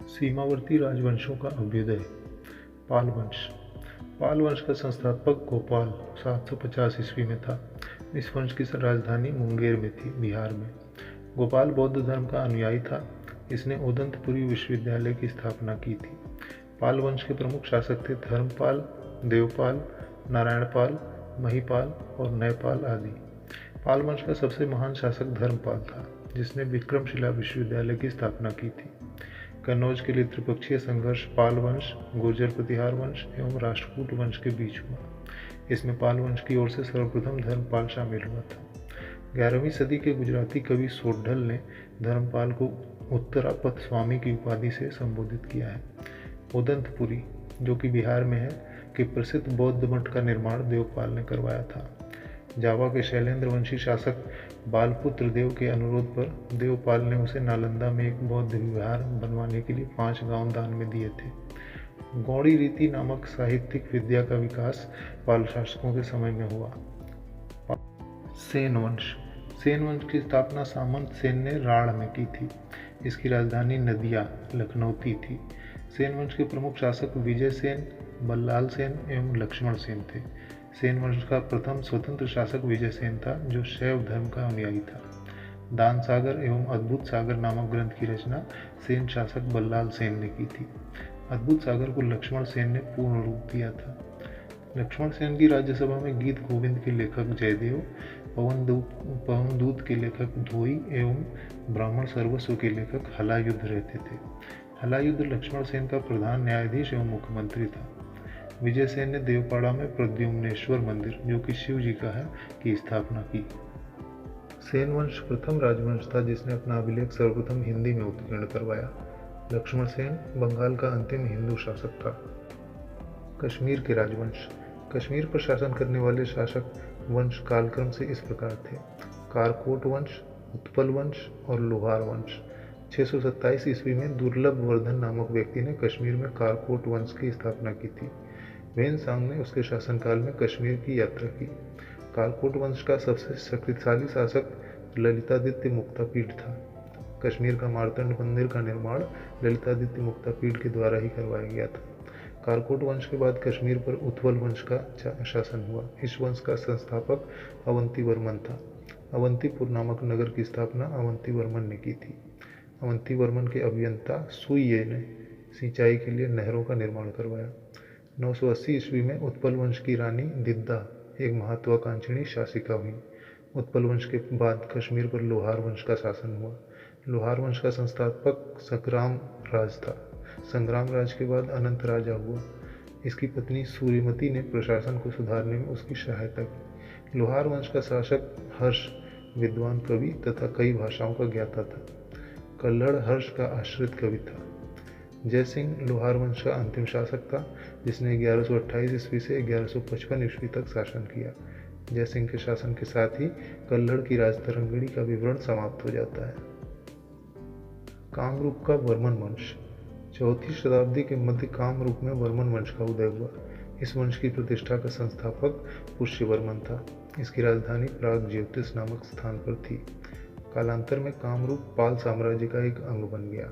सीमावर्ती राजवंशों का अभ्युदय। पाल वंश। पाल वंश का संस्थापक गोपाल 750 ईस्वी में था। इस वंश की राजधानी मुंगेर में थी, बिहार में। गोपाल बौद्ध धर्म का अनुयायी था। इसने उदंतपुरी विश्वविद्यालय की स्थापना की थी। पाल वंश के प्रमुख शासक थे धर्मपाल, देवपाल, नारायणपाल, महिपाल और नयपाल आदि। पाल वंश का सबसे महान शासक धर्मपाल था, जिसने विक्रमशिला विश्वविद्यालय की स्थापना की थी। कन्नौज के लिए त्रिपक्षीय संघर्ष पाल वंश, गुर्जर प्रतिहार वंश एवं राष्ट्रकूट वंश के बीच हुआ। इसमें पाल वंश की ओर से सर्वप्रथम धर्मपाल शामिल हुआ था। 11वीं सदी के गुजराती कवि सोड्ढल ने धर्मपाल को उत्तरापथ स्वामी की उपाधि से संबोधित किया है। उदंतपुरी, जो कि बिहार में है, के प्रसिद्ध बौद्ध मठ का निर्माण देवपाल ने करवाया था। जावा के शैलेंद्र वंशी शासक बालपुत्र देव के अनुरोध पर देवपाल ने उसे नालंदा में एक बौद्ध विहार बनवाने के लिए 5 गांव दान में दिए थे। गौड़ी रीति नामक साहित्यिक विद्या का विकास पाल शासकों के समय में हुआ। सेन वंश। सेन वंश की स्थापना सामंत सेन ने राढ़ में की थी। इसकी राजधानी नदिया लखनऊती थी। सेन वंश के प्रमुख शासक विजय सेन, बल्लाल सेन एवं लक्ष्मण सेन थे। सेन वंश का प्रथम स्वतंत्र शासक विजय सेन था, जो शैव धर्म का अनुयायी था। दान सागर एवं अद्भुत सागर नामक ग्रंथ की रचना सेन शासक बल्लाल सेन ने की थी। अद्भुत सागर को लक्ष्मण सेन ने पूर्ण रूप दिया था। लक्ष्मण सेन की राज्यसभा में गीत गोविंद के लेखक जयदेव, पवनदूत के लेखक धोई एवं ब्राह्मण सर्वस्व के लेखक हलायुद्ध रहते थे। हलायुद्ध लक्ष्मण सेन का प्रधान न्यायाधीश एवं मुख्यमंत्री था। विजय सेन ने देवपाड़ा में प्रद्युम्नेश्वर मंदिर, जो कि शिव जी का है, की स्थापना की। सेन वंश प्रथम राजवंश था जिसने अपना अभिलेख सर्वप्रथम हिंदी में उत्कीर्ण करवाया। लक्ष्मण सेन बंगाल का अंतिम हिंदू शासक था। कश्मीर के राजवंश। कश्मीर पर शासन करने वाले शासक वंश कालक्रम से इस प्रकार थे: कारकोट वंश, उत्पल वंश और लोहार वंश। 627 ईस्वी में दुर्लभ वर्धन नामक व्यक्ति ने कश्मीर में कारकोट वंश की स्थापना की थी। वेनसांग ने उसके शासनकाल में कश्मीर की यात्रा की। कालकोट वंश का सबसे शक्तिशाली शासक ललितादित्य मुक्तापीड था। कश्मीर का मार्तंड मंदिर का निर्माण ललितादित्य मुक्तापीड के द्वारा ही करवाया गया था। कालकोट वंश के बाद कश्मीर पर उत्पल वंश का शासन हुआ। इस वंश का संस्थापक अवंतीवर्मन था। अवंतीपुर नामक नगर की स्थापना अवंतीवर्मन ने की थी। अवंतीवर्मन के अभियंता सुइये ने सिंचाई के लिए नहरों का निर्माण करवाया। 980 ईस्वी में उत्पल वंश की रानी दिद्दा एक महत्वाकांक्षिणी शासिका हुई। उत्पल वंश के बाद कश्मीर पर लोहार वंश का शासन हुआ। लोहार वंश का संस्थापक संग्राम राज था। संग्राम राज के बाद अनंत राजा हुआ। इसकी पत्नी सूर्यमती ने प्रशासन को सुधारने में उसकी सहायता की। लोहार वंश का शासक हर्ष विद्वान कवि तथा कई भाषाओं का ज्ञाता था। कल्हड़ हर्ष का आश्रित कवि था। जयसिंह लोहार वंश का अंतिम शासक था, जिसने 1128 ईस्वी से 1155 ईस्वी तक शासन किया। जयसिंह के शासन के साथ ही कल्हड़ की राजतरंगिणी का विवरण समाप्त हो जाता है। कामरूप का वर्मन वंश। 4वीं शताब्दी के मध्य कामरूप में वर्मन वंश का उदय हुआ। इस वंश की प्रतिष्ठा का संस्थापक पुष्यवर्मन था। इसकी राजधानी प्राग ज्योतिष नामक स्थान पर थी। कालांतर में कामरूप पाल साम्राज्य का एक अंग बन गया।